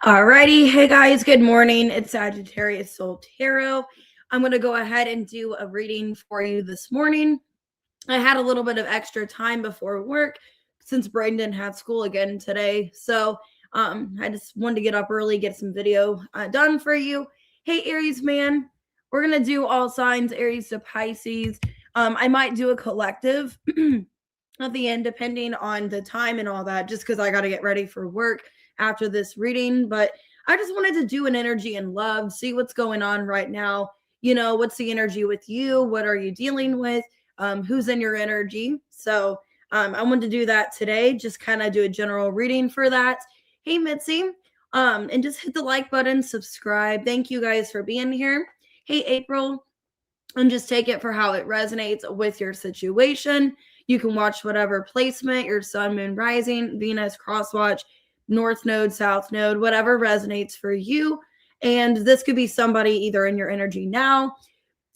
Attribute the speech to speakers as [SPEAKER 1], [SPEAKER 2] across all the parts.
[SPEAKER 1] Alrighty, hey guys, good morning. It's Sagittarius Soul Tarot. I'm going to go ahead and do a reading for you this morning. I had a little bit of extra time before work since Brandon had school again today. So I just wanted to get up early, get some video done for you. Hey Aries man, we're going to do all signs Aries to Pisces. I might do a collective at the end depending on the time and all that, just because I got to get ready for work after this reading. But I just wanted to do an energy and love, see what's going on right now. You know, what's the energy with you? What are you dealing with? Who's in your energy? So I wanted to do that today, just kind of do a general reading for that. Hey Mitzi, and just hit the like button, subscribe. Thank you guys for being here. Hey April, and just take it for how it resonates with your situation. You can watch whatever placement, your sun, moon, rising, Venus, cross watch, north node, south node, whatever resonates for you. And this could be somebody either in your energy now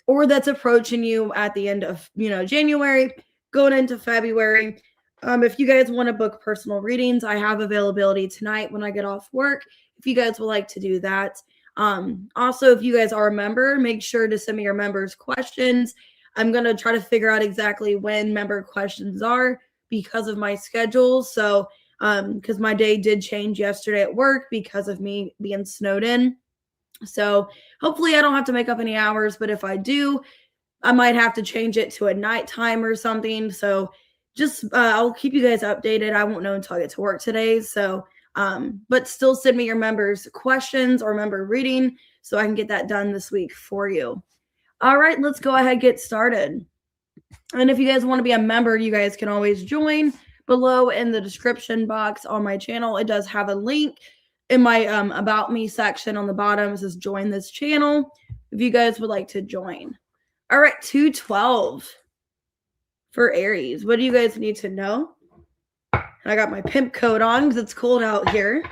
[SPEAKER 1] or that's approaching you at the end of, January, going into February. If you guys want to book personal readings, I have availability tonight when I get off work. If you guys would like to do that. Also, if you guys are a member, make sure to send me your members' questions. I'm going to try to figure out exactly when member questions are because of my schedule. So, because my day did change yesterday at work because of me being snowed in. So hopefully I don't have to make up any hours, but if I do, I might have to change it to a nighttime or something. So just, I'll keep you guys updated. I won't know until I get to work today. So, but still send me your members' questions or member reading so I can get that done this week for you. All right, let's go ahead and get started. And if you guys want to be a member, you guys can always join below in the description box on my channel. It does have a link in my about me section on the bottom. It says join this channel if you guys would like to join. All right, 212 for Aries. What do you guys need to know? I got my pimp coat on because it's cold out here.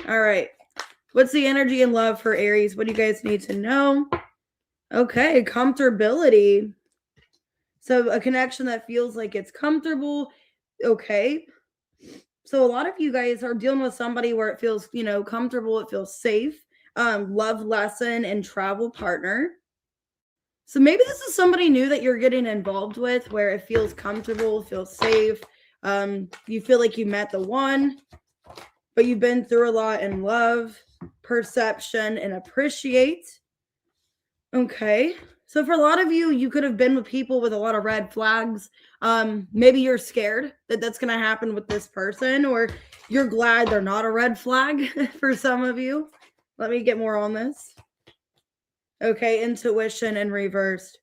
[SPEAKER 1] All right. What's the energy and love for Aries? What do you guys need to know? Okay, comfortability. So a connection that feels like it's comfortable. Okay. So a lot of you guys are dealing with somebody where it feels, comfortable. It feels safe. Love lesson and travel partner. So maybe this is somebody new that you're getting involved with where it feels comfortable, feels safe. You feel like you met the one, but you've been through a lot in love, perception, and appreciate. Okay. So for a lot of you, you could have been with people with a lot of red flags. Maybe you're scared that that's going to happen with this person, or you're glad they're not a red flag for some of you. Let me get more on this. Okay, intuition and reversed.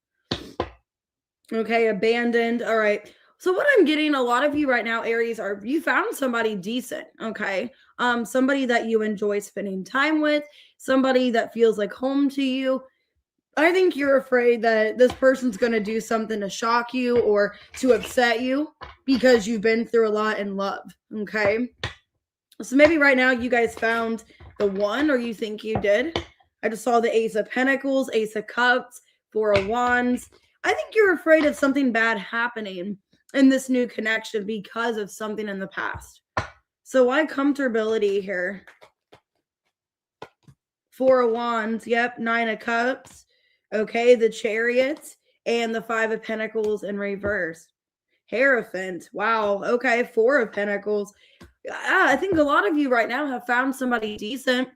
[SPEAKER 1] Okay, abandoned. All right. So what I'm getting, a lot of you right now, Aries, are you found somebody decent, okay? Somebody that you enjoy spending time with, somebody that feels like home to you. I think you're afraid that this person's going to do something to shock you or to upset you because you've been through a lot in love, okay? So maybe right now you guys found the one, or you think you did. I just saw the Ace of Pentacles, Ace of Cups, Four of Wands. I think you're afraid of something bad happening in this new connection because of something in the past. So why comfortability here? Four of Wands, yep, Nine of Cups. Okay, the Chariot and the Five of Pentacles in reverse. Hierophant. Wow. Okay, Four of Pentacles. I think a lot of you right now have found somebody decent,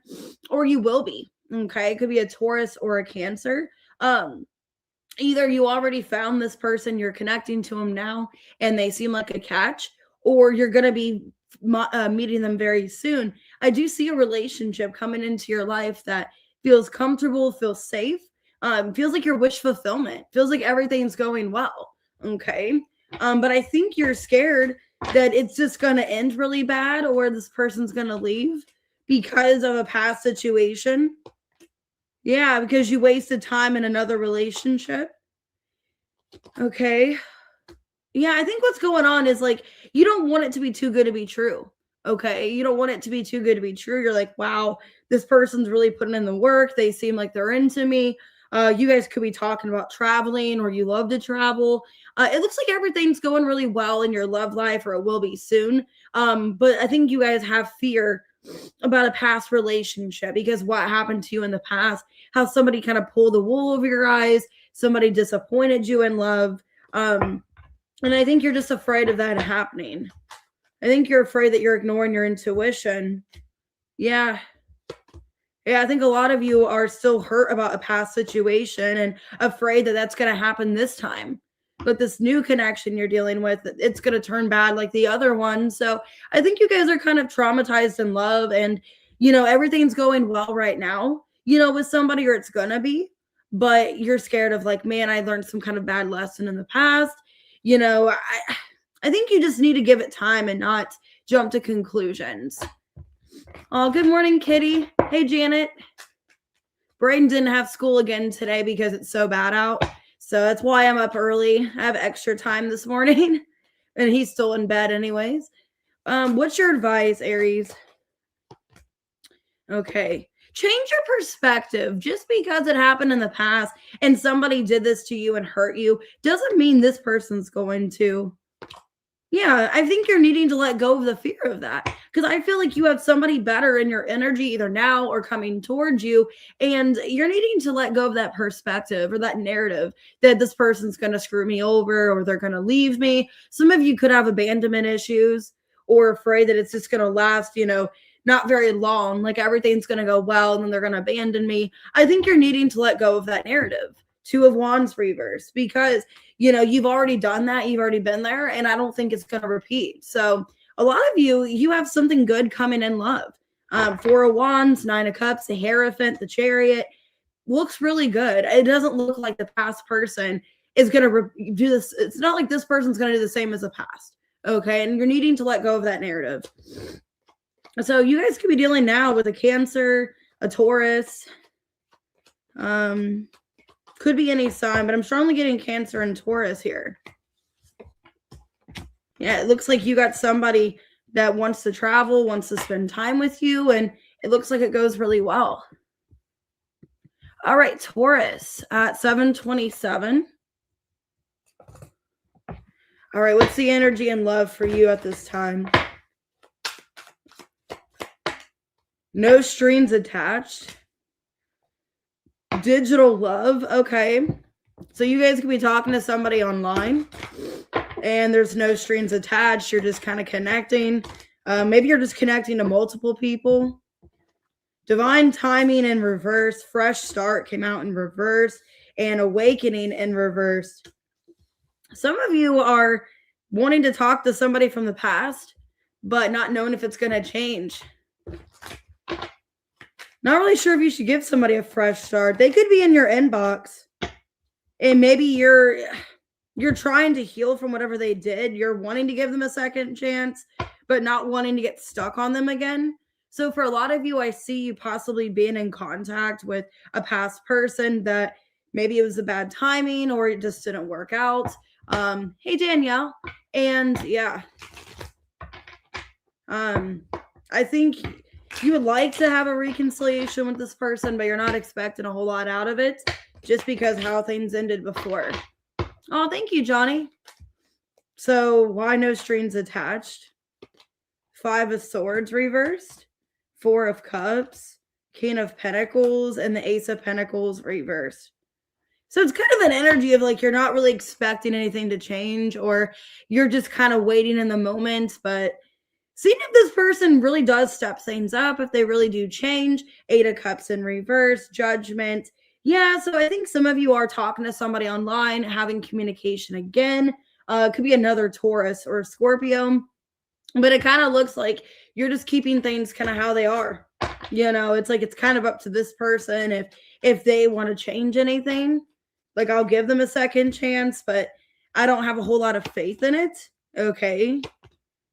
[SPEAKER 1] or you will be. Okay, it could be a Taurus or a Cancer. Either you already found this person, you're connecting to them now, and they seem like a catch, or you're going to be meeting them very soon. I do see a relationship coming into your life that feels comfortable, feels safe. Feels like your wish fulfillment. Feels like everything's going well. Okay. But I think you're scared that it's just going to end really bad, or this person's going to leave because of a past situation. Yeah, because you wasted time in another relationship. Okay. Yeah, I think what's going on is like, you don't want it to be too good to be true. Okay. You don't want it to be too good to be true. You're like, wow, this person's really putting in the work. They seem like they're into me. You guys could be talking about traveling, or you love to travel. It looks like everything's going really well in your love life, or it will be soon. But I think you guys have fear about a past relationship, because what happened to you in the past, how somebody kind of pulled the wool over your eyes, somebody disappointed you in love. And I think you're just afraid of that happening. I think you're afraid that you're ignoring your intuition. Yeah. Yeah, I think a lot of you are still hurt about a past situation and afraid that that's going to happen this time. But this new connection you're dealing with, it's going to turn bad like the other one. So I think you guys are kind of traumatized in love, and, everything's going well right now, with somebody, or it's going to be. But you're scared of, like, man, I learned some kind of bad lesson in the past. I think you just need to give it time and not jump to conclusions. Oh, good morning, Kitty. Hey, Janet. Braden didn't have school again today because it's so bad out. So that's why I'm up early. I have extra time this morning. And he's still in bed anyways. What's your advice, Aries? Okay. Change your perspective. Just because it happened in the past and somebody did this to you and hurt you doesn't mean this person's going to. Yeah, I think you're needing to let go of the fear of that, because I feel like you have somebody better in your energy either now or coming towards you, and you're needing to let go of that perspective or that narrative that this person's going to screw me over or they're going to leave me. Some of you could have abandonment issues or afraid that it's just going to last, not very long, like everything's going to go well and then they're going to abandon me. I think you're needing to let go of that narrative. 2 of Wands reverse, because you've already done that, you've already been there, and I don't think it's going to repeat. So a lot of you have something good coming in love. 4 of Wands, 9 of Cups, the Hierophant, the Chariot looks really good. It doesn't look like the past person is going to do this. It's not like this person's going to do the same as the past. Okay, and you're needing to let go of that narrative. So you guys could be dealing now with a Cancer, a Taurus, could be any sign, but I'm strongly getting Cancer and Taurus here. Yeah, it looks like you got somebody that wants to travel, wants to spend time with you, and it looks like it goes really well. All right, Taurus at 7:27. All right, what's the energy and love for you at this time? No strings attached. Digital love. Okay. So you guys could be talking to somebody online and there's no strings attached. You're just kind of connecting. Maybe you're just connecting to multiple people. Divine timing in reverse. Fresh start came out in reverse, and awakening in reverse. Some of you are wanting to talk to somebody from the past, but not knowing if it's going to change. Not really sure if you should give somebody a fresh start. They could be in your inbox, and maybe you're trying to heal from whatever they did. You're wanting to give them a second chance, but not wanting to get stuck on them again. So for a lot of you, I see you possibly being in contact with a past person that maybe it was a bad timing or it just didn't work out. Hey, Danielle. And yeah, I think you would like to have a reconciliation with this person, but you're not expecting a whole lot out of it just because how things ended before. Oh, thank you, Johnny. So why no strings attached? 5 of Swords reversed, 4 of Cups, King of Pentacles, and the Ace of Pentacles reversed. So it's kind of an energy of like you're not really expecting anything to change, or you're just kind of waiting in the moment, but seeing if this person really does step things up, if they really do change. 8 of Cups in reverse, Judgment. Yeah, so I think some of you are talking to somebody online, having communication again. Could be another Taurus or Scorpio. But it kind of looks like you're just keeping things kind of how they are. It's like it's kind of up to this person if they want to change anything. Like, I'll give them a second chance, but I don't have a whole lot of faith in it. Okay.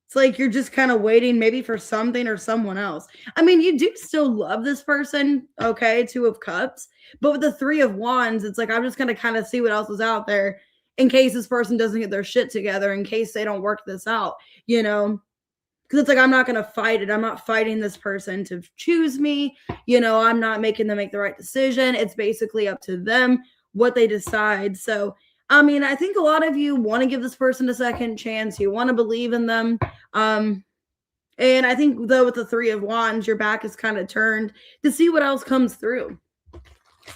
[SPEAKER 1] It's like you're just kind of waiting maybe for something or someone else. I mean, you do still love this person, okay, 2 of Cups. But with the 3 of Wands, it's like I'm just going to kind of see what else is out there in case this person doesn't get their shit together, in case they don't work this out, Because it's like I'm not going to fight it. I'm not fighting this person to choose me. I'm not making them make the right decision. It's basically up to them what they decide. So I mean, I think a lot of you want to give this person a second chance. You want to believe in them. And And I think, though, with the Three of Wands, your back is kind of turned to see what else comes through.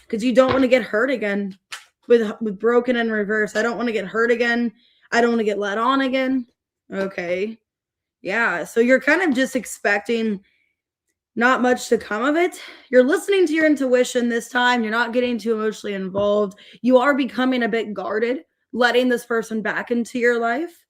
[SPEAKER 1] Because you don't want to get hurt again with broken in reverse. I don't want to get hurt again. I don't want to get let on again. Okay. Yeah. So you're kind of just expecting not much to come of it. You're listening to your intuition this time. You're not getting too emotionally involved. You are becoming a bit guarded, letting this person back into your life.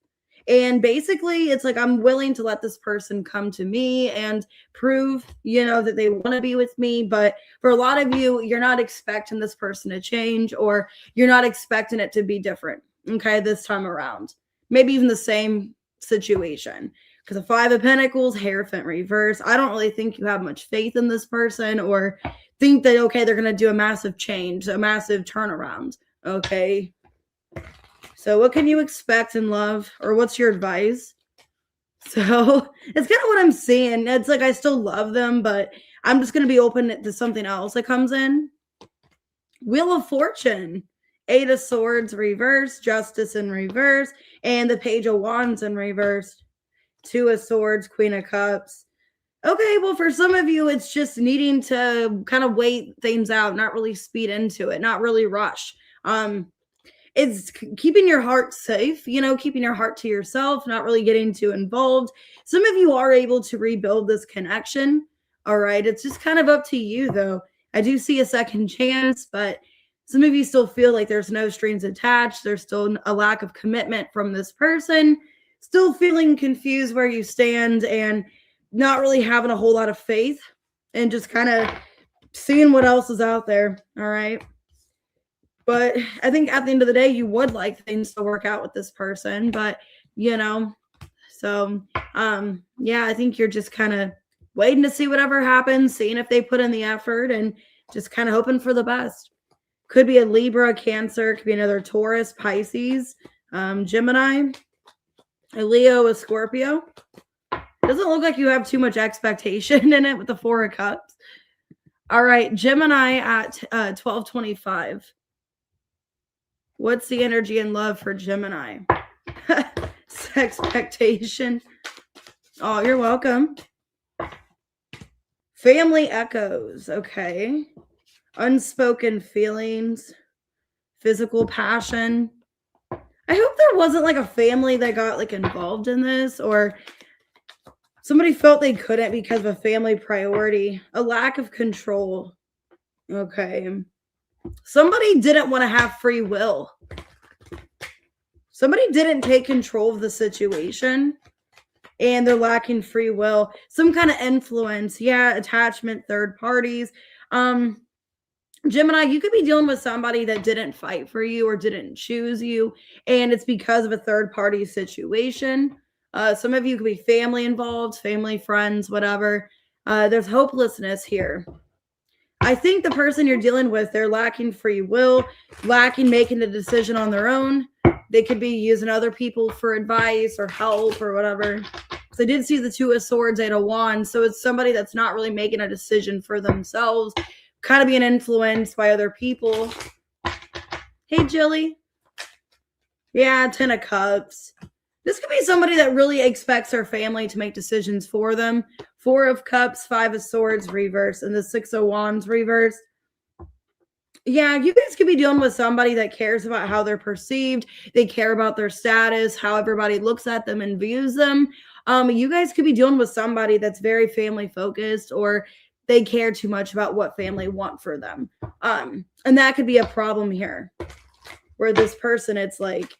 [SPEAKER 1] And basically, it's like, I'm willing to let this person come to me and prove, that they want to be with me. But for a lot of you, you're not expecting this person to change, or you're not expecting it to be different. Okay, this time around. Maybe even the same situation. Because the Five of Pentacles, Hierophant reverse. I don't really think you have much faith in this person, or think that, okay, they're going to do a massive change, a massive turnaround. Okay. So what can you expect in love, or what's your advice? So it's kind of what I'm seeing. It's like, I still love them, but I'm just going to be open to something else that comes in. Wheel of Fortune, Eight of Swords reverse, Justice in reverse, and the Page of Wands in reverse. Two of Swords, Queen of Cups. Okay, well, for some of you, it's just needing to kind of wait things out, not really speed into it, not really rush. It's keeping your heart safe, keeping your heart to yourself, not really getting too involved. Some of you are able to rebuild this connection. All right. It's just kind of up to you, though. I do see a second chance, but some of you still feel like there's no strings attached. There's still a lack of commitment from this person. Still feeling confused where you stand, and not really having a whole lot of faith, and just kind of seeing what else is out there. All right. But I think at the end of the day, you would like things to work out with this person. But, so, yeah, I think you're just kind of waiting to see whatever happens, seeing if they put in the effort, and just kind of hoping for the best. Could be a Libra, Cancer, could be another Taurus, Pisces, Gemini, a Leo, a Scorpio. Doesn't look like you have too much expectation in it with the Four of Cups. All right, Gemini at 1225. What's the energy and love for Gemini? Expectation. Oh, you're welcome. Family echoes. Okay. Unspoken feelings. Physical passion. I hope there wasn't like a family that got like involved in this, or somebody felt they couldn't because of a family priority. A lack of control. Okay. Somebody didn't want to have free will. Somebody didn't take control of the situation, and they're lacking free will. Some kind of influence. Yeah, attachment, third parties. Gemini, you could be dealing with somebody that didn't fight for you or didn't choose you, and it's because of a third party situation. Some of you could be family involved, family, friends, whatever. There's hopelessness here. I think the person you're dealing with, they're lacking free will, lacking making a decision on their own. They could be using other people for advice or help or whatever. So I did see the Two of Swords, Eight of Wands. So it's somebody that's not really making a decision for themselves, kind of being influenced by other people. Hey, Jilly. Yeah, Ten of Cups. This could be somebody that really expects their family to make decisions for them. Four of Cups, Five of Swords reverse, and the Six of Wands reverse. Yeah, you guys could be dealing with somebody that cares about how they're perceived. They care about their status, how everybody looks at them and views them. You guys could be dealing with somebody that's very family focused, or they care too much about what family want for them. And that could be a problem here, where this person, it's like,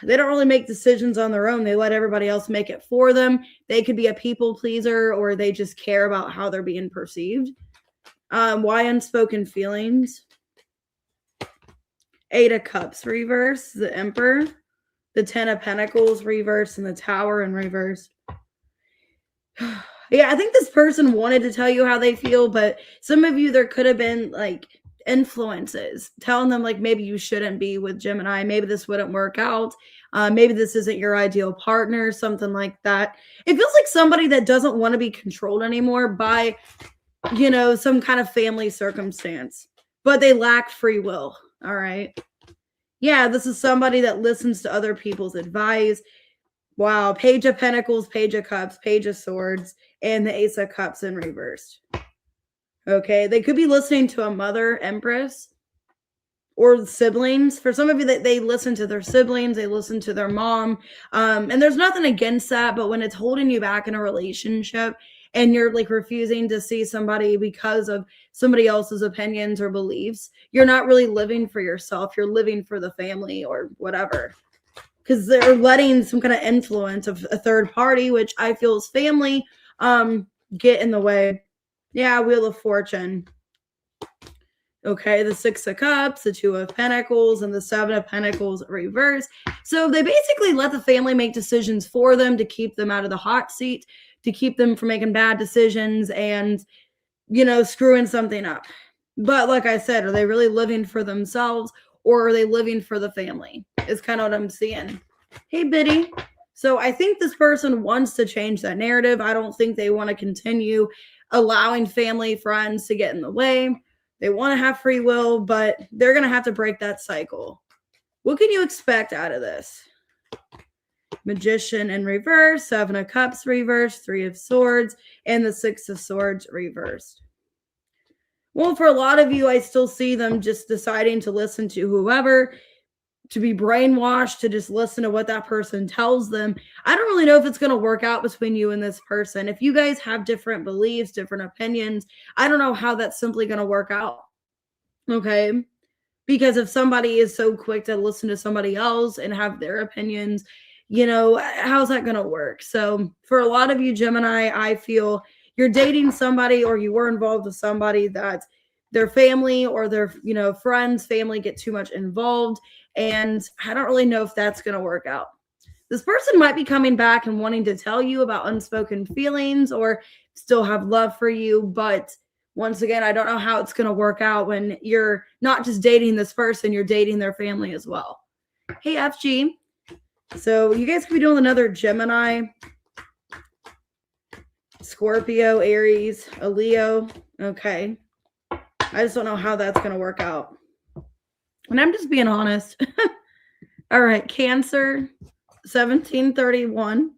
[SPEAKER 1] they don't really make decisions on their own. They let everybody else make it for them. They could be a people pleaser, or they just care about how they're being perceived. Why unspoken feelings? Eight of Cups reverse, the Emperor, the Ten of Pentacles reverse, and the Tower in reverse. Yeah, I think this person wanted to tell you how they feel, but some of you, there could have been like influences telling them like, maybe you shouldn't be with Gemini, maybe this wouldn't work out, maybe this isn't your ideal partner, something like that. It feels like somebody that doesn't want to be controlled anymore by, some kind of family circumstance, but they lack free will. All right. Yeah, this is somebody that listens to other people's advice, Wow. Page of Pentacles, Page of Cups, Page of Swords, and the Ace of Cups in reversed. Okay. They could be listening to a mother, Empress, or siblings. For some of you, they listen to their siblings, they listen to their mom. And there's nothing against that, but when it's holding you back in a relationship and you're like refusing to see somebody because of somebody else's opinions or beliefs, you're not really living for yourself. You're living for the family or whatever. Because they're letting some kind of influence of a third party, which I feel is family, get in the way. Yeah, Wheel of Fortune. Okay, the Six of Cups, the Two of Pentacles, and the Seven of Pentacles reverse. So they basically let the family make decisions for them to keep them out of the hot seat, to keep them from making bad decisions and, you know, screwing something up. But like I said, are they really living for themselves or are they living for the family? Is kind of what I'm seeing. Hey, Biddy. So I think this person wants to change that narrative. I don't think they want to continue allowing family, friends to get in the way. They want to have free will, but they're going to have to break that cycle. What can you expect out of this? Magician in reverse, Seven of Cups reversed, Three of Swords, and the Six of Swords reversed. Well, for a lot of you, I still see them just deciding to listen to whoever, to be brainwashed, to just listen to what that person tells them. I don't really know if it's going to work out between you and this person. If you guys have different beliefs, different opinions, I don't know how that's simply going to work out. Okay. Because if somebody is so quick to listen to somebody else and have their opinions, you know, how's that going to work? So for a lot of you, Gemini, I feel you're dating somebody or you were involved with somebody that their family or their, you know, friends, family get too much involved. And I don't really know if that's going to work out. This person might be coming back and wanting to tell you about unspoken feelings or still have love for you. But once again, I don't know how it's going to work out when you're not just dating this person, you're dating their family as well. Hey, FG. So you guys could be doing another Gemini, Scorpio, Aries, a Leo. Okay. I just don't know how that's going to work out. And I'm just being honest. All right, Cancer, 1731.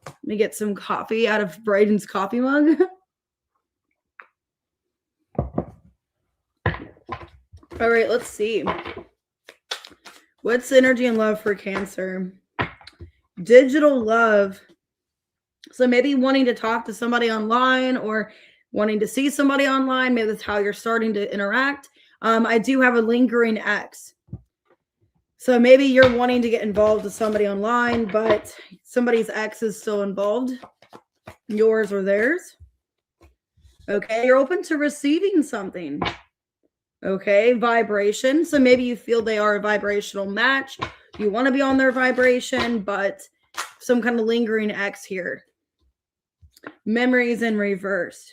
[SPEAKER 1] Let me get some coffee out of Braden's coffee mug. All right, let's see. What's energy and love for Cancer? Digital love. So maybe wanting to talk to somebody online or wanting to see somebody online. Maybe that's how you're starting to interact. I do have a lingering ex. So maybe you're wanting to get involved with somebody online, but somebody's ex is still involved, yours or theirs. Okay, you're open to receiving something. Okay, vibration. So maybe you feel they are a vibrational match. You want to be on their vibration, but some kind of lingering ex here. Memories in reverse.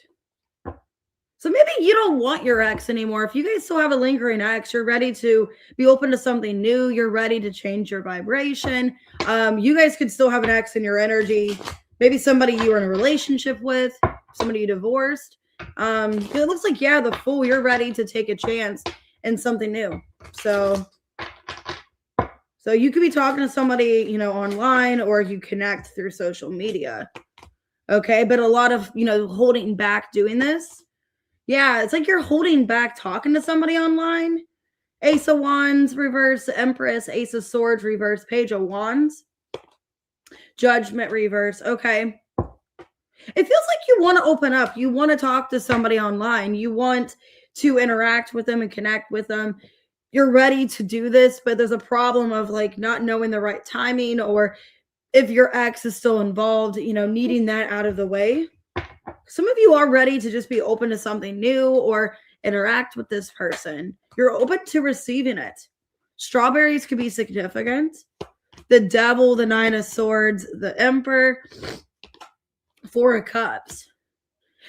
[SPEAKER 1] So maybe you don't want your ex anymore. If you guys still have a lingering ex, you're ready to be open to something new. You're ready to change your vibration. You guys could still have an ex in your energy. Maybe somebody you were in a relationship with, somebody you divorced. It looks like, yeah, the Fool, you're ready to take a chance in something new. So you could be talking to somebody, you know, online, or you connect through social media. Okay, but a lot of, you know, holding back doing this. Yeah, it's like you're holding back talking to somebody online. Ace of Wands, reverse, Empress, Ace of Swords, reverse, Page of Wands, Judgment, reverse. Okay. It feels like you want to open up. You want to talk to somebody online. You want to interact with them and connect with them. You're ready to do this, but there's a problem of like not knowing the right timing, or if your ex is still involved, you know, needing that out of the way. Some of you are ready to just be open to something new or interact with this person. You're open to receiving it. Strawberries could be significant. The Devil, the Nine of Swords, the Emperor, Four of Cups.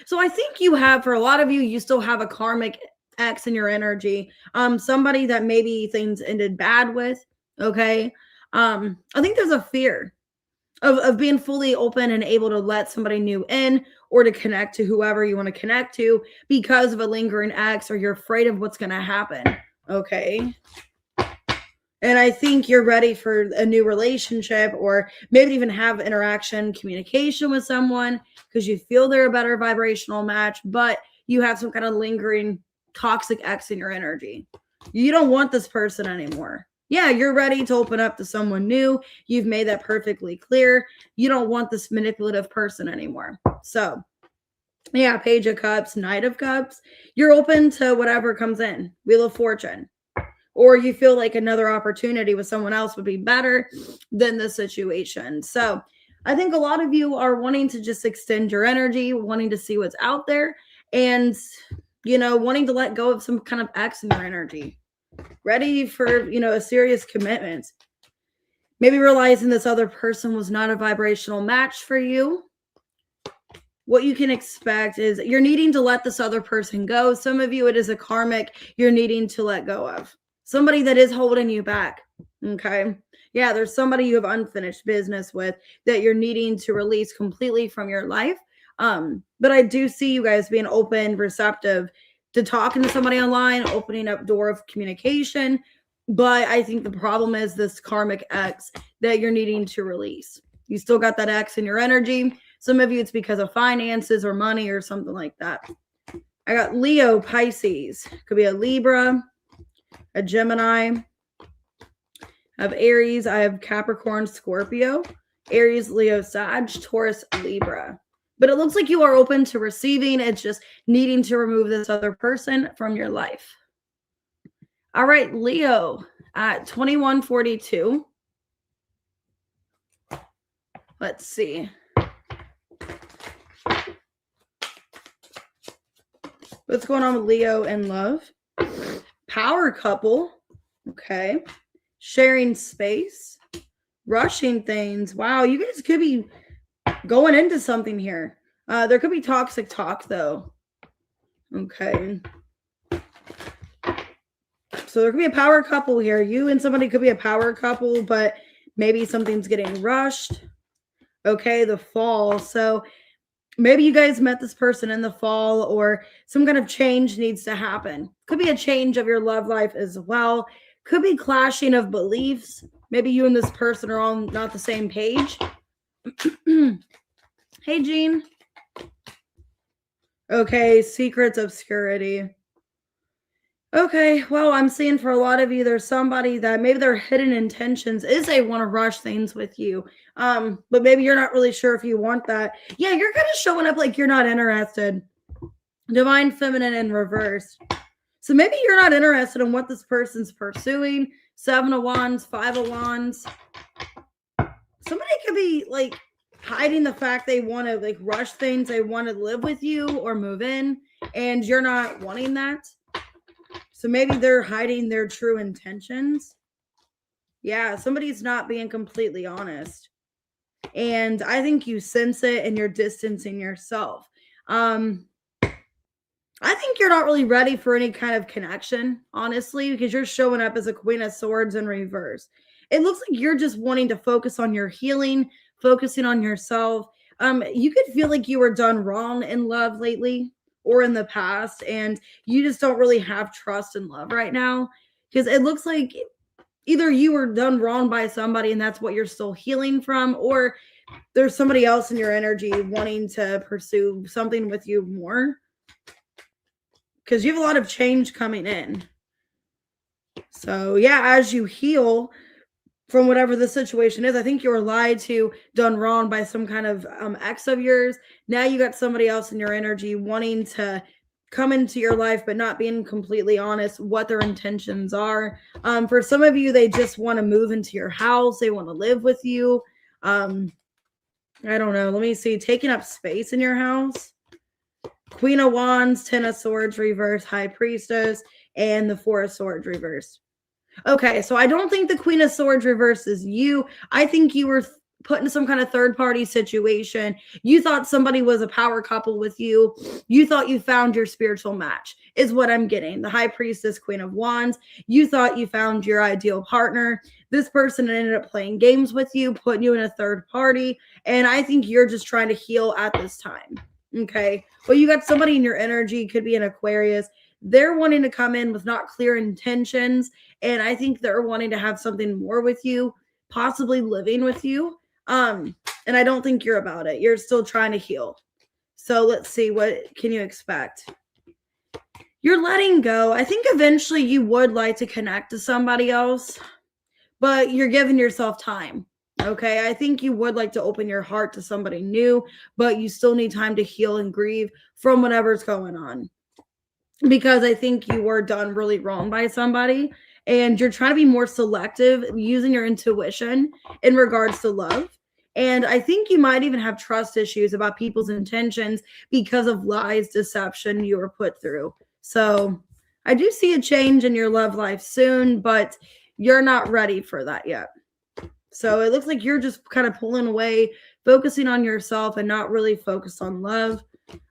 [SPEAKER 1] So I think you have, for a lot of you, you still have a karmic ex in your energy. Somebody that maybe things ended bad with. Okay. I think there's a fear of being fully open and able to let somebody new in, or to connect to whoever you want to connect to because of a lingering ex, or you're afraid of what's going to happen. Okay. And I think you're ready for a new relationship, or maybe even have interaction, communication with someone because you feel they're a better vibrational match, but you have some kind of lingering toxic X in your energy. You don't want this person anymore. Yeah, you're ready to open up to someone new. You've made that perfectly clear. You don't want this manipulative person anymore. So, yeah, Page of Cups, Knight of Cups. You're open to whatever comes in. Wheel of Fortune. Or you feel like another opportunity with someone else would be better than the situation. So, I think a lot of you are wanting to just extend your energy, wanting to see what's out there, and, wanting to let go of some kind of X in your energy. Ready for, a serious commitment. Maybe realizing this other person was not a vibrational match for you. What you can expect is you're needing to let this other person go. Some of you, it is a karmic you're needing to let go of. Somebody that is holding you back. Okay. Yeah, there's somebody you have unfinished business with that you're needing to release completely from your life. But I do see you guys being open, receptive to talking to somebody online, opening up door of communication. But I think the problem is this karmic X that you're needing to release. You still got that X in your energy. Some of you, it's because of finances or money or something like that. I got Leo, Pisces. Could be a Libra, a Gemini. I have Aries. I have Capricorn, Scorpio. Aries, Leo, Sag, Taurus, Libra. But it looks like you are open to receiving. It's just needing to remove this other person from your life. All right, Leo at 2142. Let's see. What's going on with Leo and love? Power couple. Okay. Sharing space. Rushing things. Wow, you guys could be going into something here. There could be toxic talk, though. Okay. So there could be a power couple here. You and somebody could be a power couple, but maybe something's getting rushed. Okay, the fall. So maybe you guys met this person in the fall, or some kind of change needs to happen. Could be a change of your love life as well. Could be clashing of beliefs. Maybe you and this person are on not the same page. Hey, Jean. Okay, secrets, obscurity. Okay, well, I'm seeing for a lot of you, there's somebody that maybe their hidden intentions is they want to rush things with you. But maybe you're not really sure if you want that. Yeah, you're kind of showing up like you're not interested. Divine Feminine in reverse. So maybe you're not interested in what this person's pursuing. 7 of Wands, 5 of Wands. Somebody could be like hiding the fact they want to like rush things. They want to live with you or move in, and you're not wanting that. So maybe they're hiding their true intentions. Yeah, somebody's not being completely honest. And I think you sense it and you're distancing yourself. I think you're not really ready for any kind of connection, honestly, because you're showing up as a Queen of Swords in reverse. It looks like you're just wanting to focus on your healing, focusing on yourself. You could feel like you were done wrong in love lately or in the past, and you just don't really have trust in love right now, because it looks like either you were done wrong by somebody and that's what you're still healing from, or there's somebody else in your energy wanting to pursue something with you more, because you have a lot of change coming in. So yeah, as you heal from whatever the situation is, I think you were lied to, done wrong by some kind of ex of yours. Now you got somebody else in your energy wanting to come into your life, but not being completely honest what their intentions are. For some of you, they just want to move into your house. They want to live with you. I don't know. Let me see. Taking up space in your house. Queen of Wands, 10 of Swords reverse, High Priestess, and the 4 of Swords reversed. Okay, so I don't think the Queen of Swords reverse is you. I think you were put in some kind of third-party situation. You thought somebody was a power couple with you. You thought you found your spiritual match, is what I'm getting. The High Priestess, Queen of Wands. You thought you found your ideal partner. This person ended up playing games with you, putting you in a third party, and I think you're just trying to heal at this time. Okay, well, you got somebody in your energy, could be an Aquarius, they're wanting to come in with not clear intentions. And I think they're wanting to have something more with you, possibly living with you. And I don't think you're about it. You're still trying to heal. So let's see, what can you expect? You're letting go. I think eventually you would like to connect to somebody else, but you're giving yourself time. Okay. I think you would like to open your heart to somebody new, but you still need time to heal and grieve from whatever's going on. Because I think you were done really wrong by somebody, and you're trying to be more selective using your intuition in regards to love. And I think you might even have trust issues about people's intentions because of lies, deception you were put through. So I do see a change in your love life soon, but you're not ready for that yet. So it looks like you're just kind of pulling away, focusing on yourself and not really focused on love.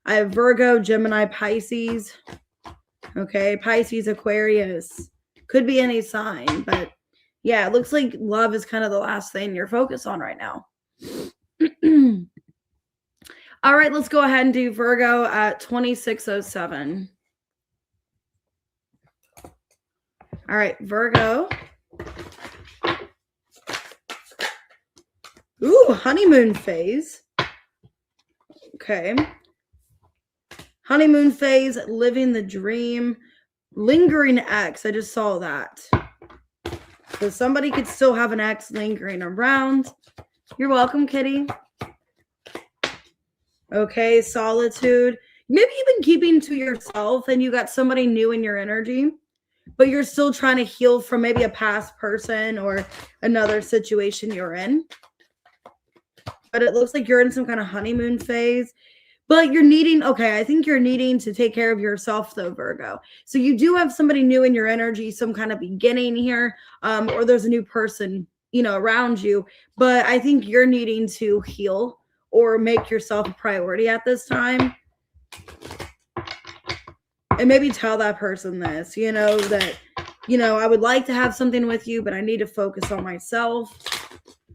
[SPEAKER 1] I have Virgo, Gemini, Pisces. Okay, Pisces, Aquarius. Could be any sign, but yeah, it looks like love is kind of the last thing you're focused on right now. All right, let's go ahead and do Virgo at 2607. All right, Virgo. Ooh, honeymoon phase. Okay. Honeymoon phase, living the dream, lingering ex. I just saw that. So somebody could still have an ex lingering around. You're welcome, Kitty. Okay, solitude. Maybe you've been keeping to yourself and you got somebody new in your energy, but you're still trying to heal from maybe a past person or another situation you're in. But it looks like you're in some kind of honeymoon phase. But you're needing, okay, I think you're needing to take care of yourself though, Virgo. So you do have somebody new in your energy, some kind of beginning here, or there's a new person, around you. But I think you're needing to heal or make yourself a priority at this time. And maybe tell that person this, that, I would like to have something with you, but I need to focus on myself.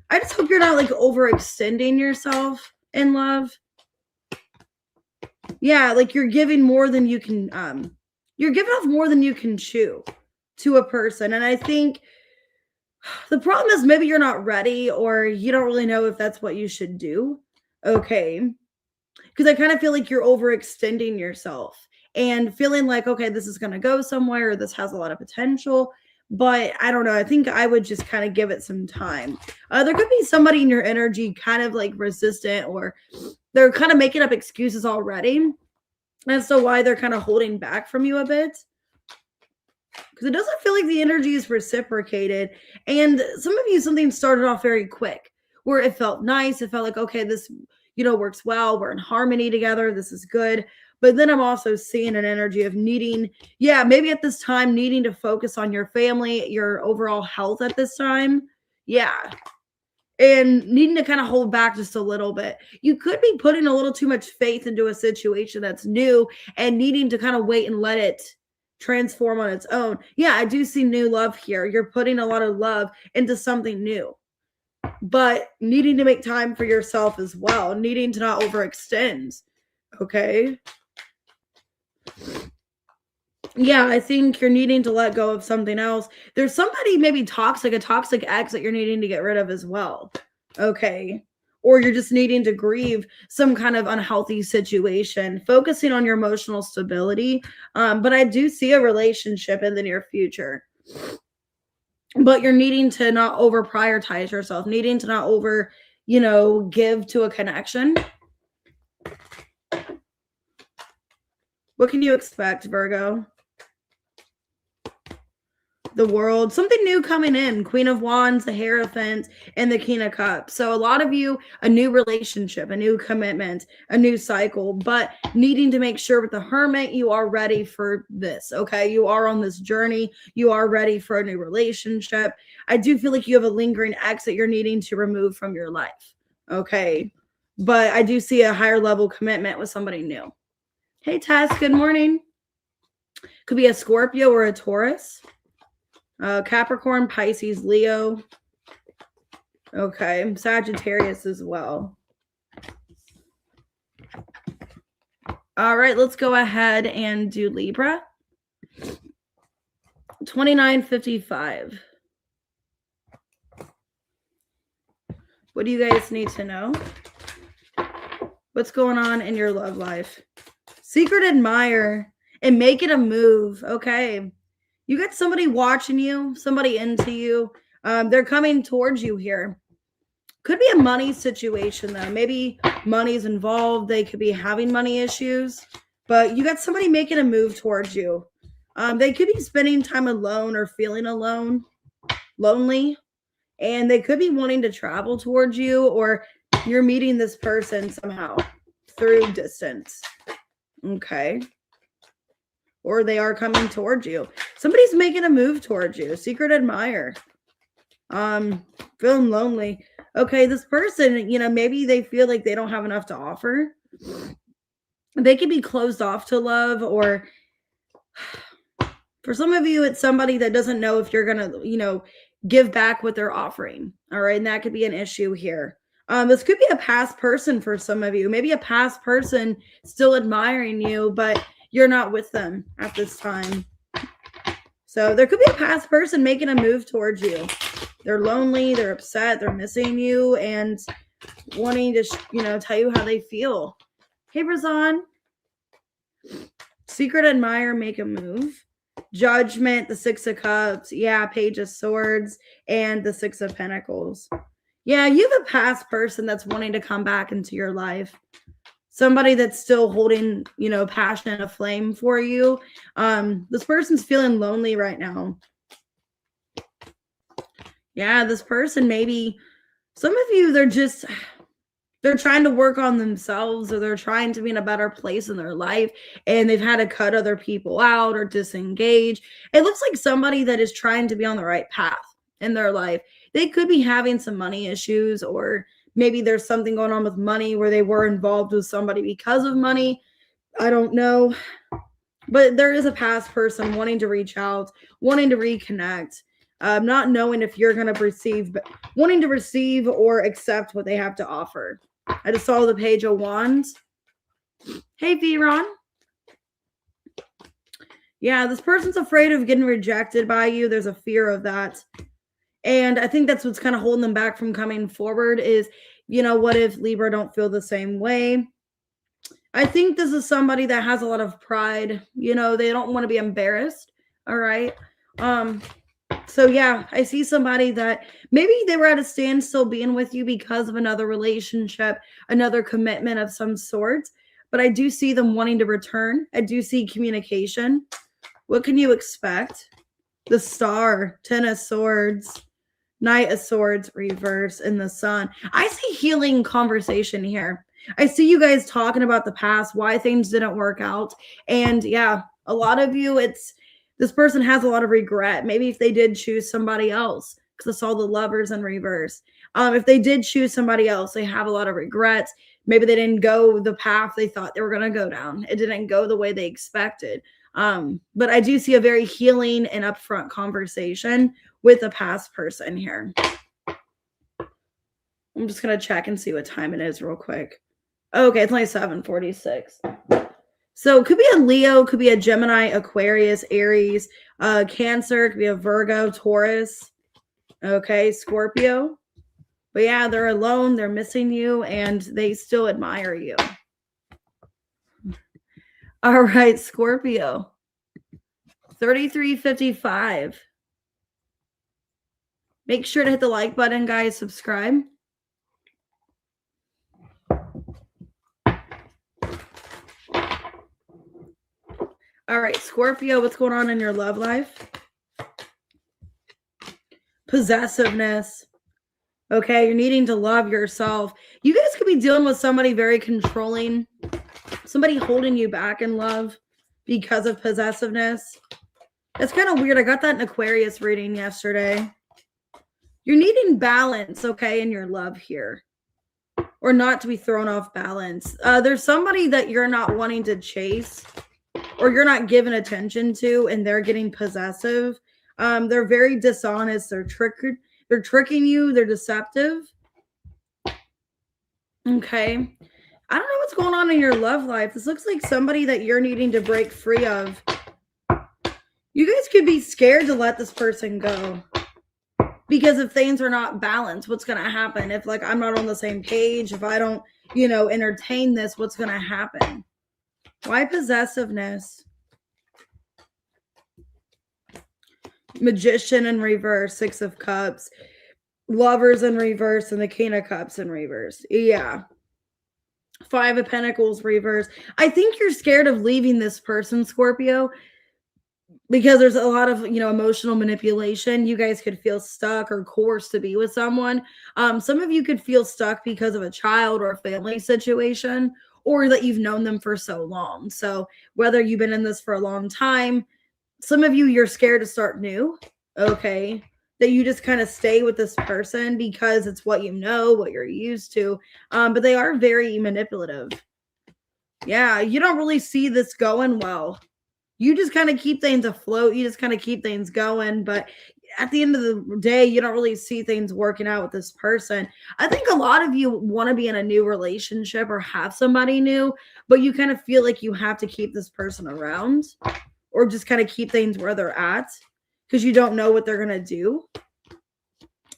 [SPEAKER 1] I just hope you're not like overextending yourself in love. Yeah, like you're giving more than you can, you're giving off more than you can chew to a person. And I think the problem is maybe you're not ready or you don't really know if that's what you should do. Okay. Because I kind of feel like you're overextending yourself and feeling like, okay, this is going to go somewhere, or this has a lot of potential. But I don't know. I think I would just kind of give it some time. There could be somebody in your energy kind of like resistant, or they're kind of making up excuses already as to why they're kind of holding back from you a bit. Because it doesn't feel like the energy is reciprocated. And some of you, something started off very quick where it felt nice. It felt like, okay, this, works well. We're in harmony together. This is good. But then I'm also seeing an energy of needing, maybe at this time, needing to focus on your family, your overall health at this time. Yeah. And needing to kind of hold back just a little bit. You could be putting a little too much faith into a situation that's new and needing to kind of wait and let it transform on its own. Yeah, I do see new love here. You're putting a lot of love into something new, but needing to make time for yourself as well, needing to not overextend. Okay. Yeah, I think you're needing to let go of something else. There's somebody maybe toxic, a toxic ex that you're needing to get rid of as well. Okay. Or you're just needing to grieve some kind of unhealthy situation, focusing on your emotional stability. But I do see a relationship in the near future. But you're needing to not over prioritize yourself, needing to not over, give to a connection. What can you expect, Virgo? The World, something new coming in, Queen of Wands, the Hierophant, and the King of Cups. So a lot of you, a new relationship, a new commitment, a new cycle, but needing to make sure with the Hermit, you are ready for this, okay? You are on this journey. You are ready for a new relationship. I do feel like you have a lingering ex that you're needing to remove from your life, okay? But I do see a higher level commitment with somebody new. Hey, Tess, good morning. Could be a Scorpio or a Taurus. Capricorn, Pisces, Leo. Okay, Sagittarius as well. All right, let's go ahead and do Libra. 2955. What do you guys need to know? What's going on in your love life? Secret admirer and make it a move. Okay. You got somebody watching you, somebody into you. They're coming towards you here. Could be a money situation, though. Maybe money's involved. They could be having money issues. But you got somebody making a move towards you. They could be spending time alone or feeling alone, lonely. And they could be wanting to travel towards you, or you're meeting this person somehow through distance. Okay. Or they are coming towards you. Somebody's making a move towards you. Secret admirer. Feeling lonely. Okay, this person, maybe they feel like they don't have enough to offer. They could be closed off to love, or for some of you, it's somebody that doesn't know if you're going to, give back what they're offering. All right. And that could be an issue here. This could be a past person for some of you. Maybe a past person still admiring you, but you're not with them at this time. So there could be a past person making a move towards you. They're lonely, they're upset, they're missing you, and wanting to, tell you how they feel. Hey, Razan. Secret admirer, make a move. Judgment, the Six of Cups, Page of Swords, and the Six of Pentacles. Yeah, you have a past person that's wanting to come back into your life. Somebody that's still holding, passion and a flame for you. This person's feeling lonely right now. Yeah, this person, maybe some of you, they're trying to work on themselves, or they're trying to be in a better place in their life, and they've had to cut other people out or disengage. It looks like somebody that is trying to be on the right path in their life. They could be having some money issues, or maybe there's something going on with money where they were involved with somebody because of money. I don't know. But there is a past person wanting to reach out, wanting to reconnect. Not knowing if you're going to receive, but wanting to receive or accept what they have to offer. I just saw the Page of Wands. Hey, Veron. Yeah, this person's afraid of getting rejected by you. There's a fear of that. And I think that's what's kind of holding them back from coming forward is, what if Libra don't feel the same way? I think this is somebody that has a lot of pride. They don't want to be embarrassed. All right. So yeah, I see somebody that maybe they were at a standstill being with you because of another relationship, another commitment of some sort. But I do see them wanting to return. I do see communication. What can you expect? The Star, Ten of Swords, Knight of Swords, reverse, and the Sun. I see healing conversation here. I see you guys talking about the past, why things didn't work out. And yeah, a lot of you, this person has a lot of regret. Maybe if they did choose somebody else, because I saw the Lovers in reverse. If they did choose somebody else, they have a lot of regrets. Maybe they didn't go the path they thought they were going to go down. It didn't go the way they expected. But I do see a very healing and upfront conversation with a past person here. I'm just going to check and see what time it is real quick. Okay, it's only 7:46. So it could be a Leo, could be a Gemini, Aquarius, Aries, Cancer, could be a Virgo, Taurus, okay, Scorpio. But yeah, they're alone, they're missing you, and they still admire you. All right, Scorpio, 3355. Make sure to hit the like button, guys, subscribe. All right, Scorpio, what's going on in your love life? Possessiveness. Okay, you're needing to love yourself. You guys could be dealing with somebody very controlling, somebody holding you back in love because of possessiveness. That's kind of weird. I got that in Aquarius reading yesterday. You're needing balance, okay, in your love here. Or not to be thrown off balance. There's somebody that you're not wanting to chase, or you're not giving attention to, and they're getting possessive. They're very dishonest. They're tricking you. They're deceptive. Okay. I don't know what's going on in your love life. This looks like somebody that you're needing to break free of. You guys could be scared to let this person go. Because if things are not balanced, what's going to happen? If like I'm not on the same page, if I don't, entertain this, what's going to happen? Why possessiveness? Magician in reverse, 6 of Cups. Lovers in reverse and the King of Cups in reverse. Yeah. 5 of Pentacles reverse. I think you're scared of leaving this person, Scorpio, because there's a lot of, emotional manipulation. You guys could feel stuck or coerced to be with someone. Some of you could feel stuck because of a child or a family situation, or that you've known them for so long. So whether you've been in this for a long time, some of you, you're scared to start new. Okay. That you just kind of stay with this person because it's what you know, what you're used to. But they are very manipulative. Yeah, you don't really see this going well. You just kind of keep things afloat. You just kind of keep things going. But at the end of the day, you don't really see things working out with this person. I think a lot of you want to be in a new relationship or have somebody new, but you kind of feel like you have to keep this person around or just kind of keep things where they're at because you don't know what they're going to do.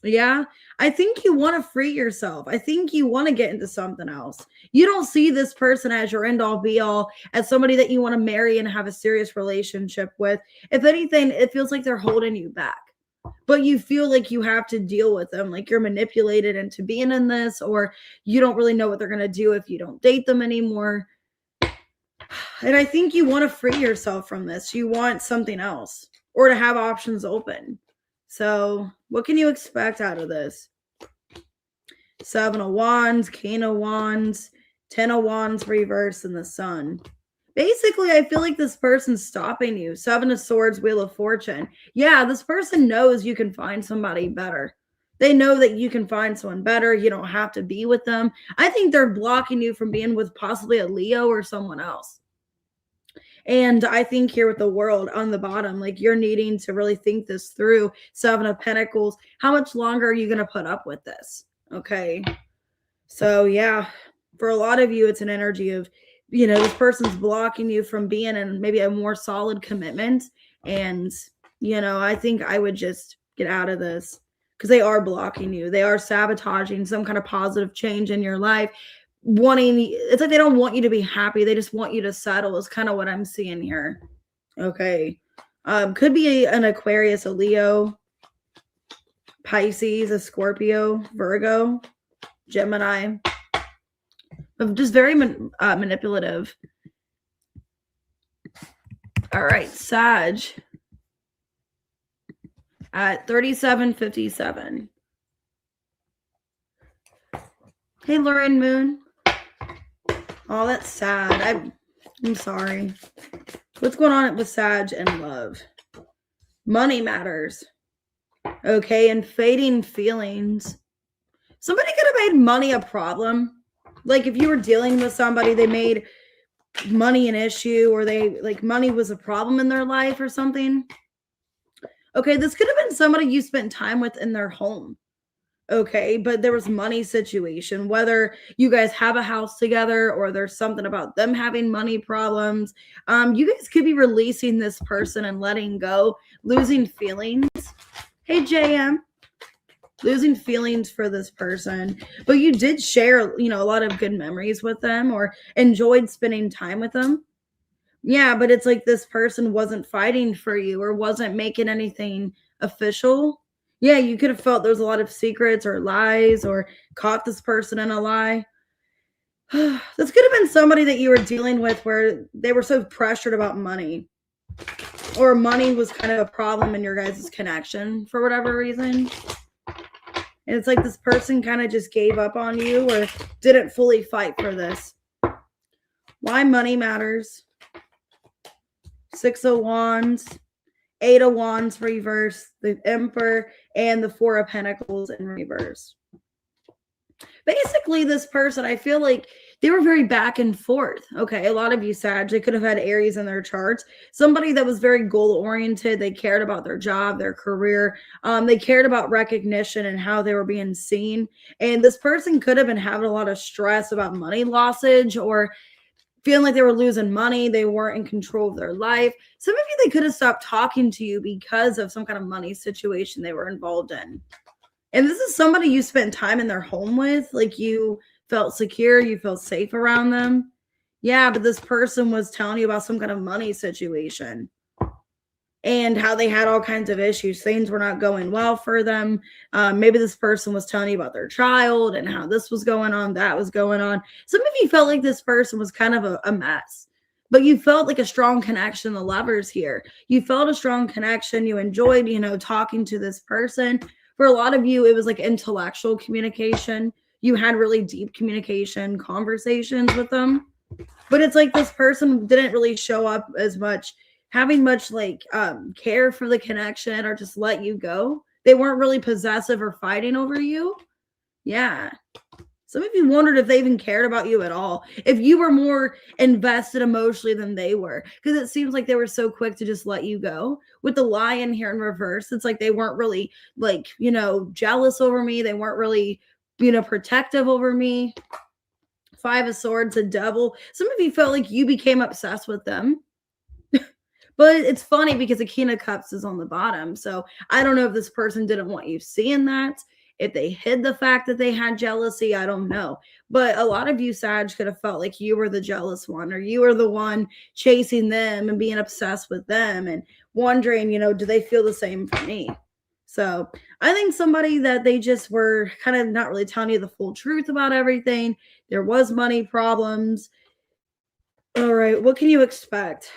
[SPEAKER 1] Yeah, I think you want to free yourself. I think you want to get into something else. You don't see this person as your end all be all, as somebody that you want to marry and have a serious relationship with. If anything, it feels like they're holding you back, but you feel like you have to deal with them, like you're manipulated into being in this, or you don't really know what they're going to do if you don't date them anymore. And I think you want to free yourself from this. You want something else or to have options open. So what can you expect out of this? 7 of Wands, King of Wands, 10 of Wands reverse, and the Sun. Basically, I feel like this person's stopping you. 7 of Swords, Wheel of Fortune. Yeah, this person knows you can find somebody better. They know that you can find someone better. You don't have to be with them. I think they're blocking you from being with possibly a Leo or someone else. And I think here with the World on the bottom, like you're needing to really think this through. 7 of Pentacles. How much longer are you going to put up with this? Okay. So yeah, for a lot of you, it's an energy of, this person's blocking you from being in maybe a more solid commitment. And, I think I would just get out of this because they are blocking you. They are sabotaging some kind of positive change in your life. It's like they don't want you to be happy. They just want you to settle is kind of what I'm seeing here. Okay. Could be an Aquarius, a Leo, Pisces, a Scorpio, Virgo, Gemini. Just very manipulative. All right, Sag at 3757. Hey, Lauren Moon. Oh, that's sad. I'm sorry. What's going on with Sag and love? Money matters. Okay, and fading feelings. Somebody could have made money a problem. Like if you were dealing with somebody, they made money an issue, or money was a problem in their life or something. Okay, this could have been somebody you spent time with in their home. Okay, but there was money situation, whether you guys have a house together or there's something about them having money problems. You guys could be releasing this person and letting go, losing feelings. Hey, JM. Losing feelings for this person, but you did share, a lot of good memories with them or enjoyed spending time with them. Yeah, but it's like this person wasn't fighting for you or wasn't making anything official. Yeah, you could have felt there was a lot of secrets or lies or caught this person in a lie. This could have been somebody that you were dealing with where they were so pressured about money, or money was kind of a problem in your guys' connection for whatever reason. And it's like this person kind of just gave up on you or didn't fully fight for this. Why money matters. 6 of Wands, 8 of Wands reverse, the Emperor, and the 4 of Pentacles in reverse. Basically, this person, I feel like they were very back and forth. Okay, a lot of you Sag, they could have had Aries in their charts. Somebody that was very goal-oriented. They cared about their job, their career. They cared about recognition and how they were being seen. And this person could have been having a lot of stress about money lossage or feeling like they were losing money. They weren't in control of their life. Some of you, they could have stopped talking to you because of some kind of money situation they were involved in. And this is somebody you spent time in their home with. Like, you felt secure, you felt safe around them. Yeah, but this person was telling you about some kind of money situation and how they had all kinds of issues. Things were not going well for them. Maybe this person was telling you about their child and how this was going on, that was going on. Some of you felt like this person was kind of a mess, but you felt like a strong connection. The lovers here, you felt a strong connection. You enjoyed, talking to this person. For a lot of you, it was like intellectual communication. You had really deep communication conversations with them, but it's like this person didn't really show up as much, having much like care for the connection, or just let you go. They weren't really possessive or fighting over you. Yeah. Some of you wondered if they even cared about you at all, if you were more invested emotionally than they were, because it seems like they were so quick to just let you go. With the Lion here in reverse, it's like they weren't really like, jealous over me. They weren't really, protective over me. Five of Swords, a Devil. Some of you felt like you became obsessed with them. But it's funny because the King of Cups is on the bottom. So I don't know if this person didn't want you seeing that, if they hid the fact that they had jealousy. I don't know. But a lot of you, Sag, could have felt like you were the jealous one, or you were the one chasing them and being obsessed with them and wondering, do they feel the same for me? So I think somebody that they just were kind of not really telling you the full truth about everything. There was money problems. All right, what can you expect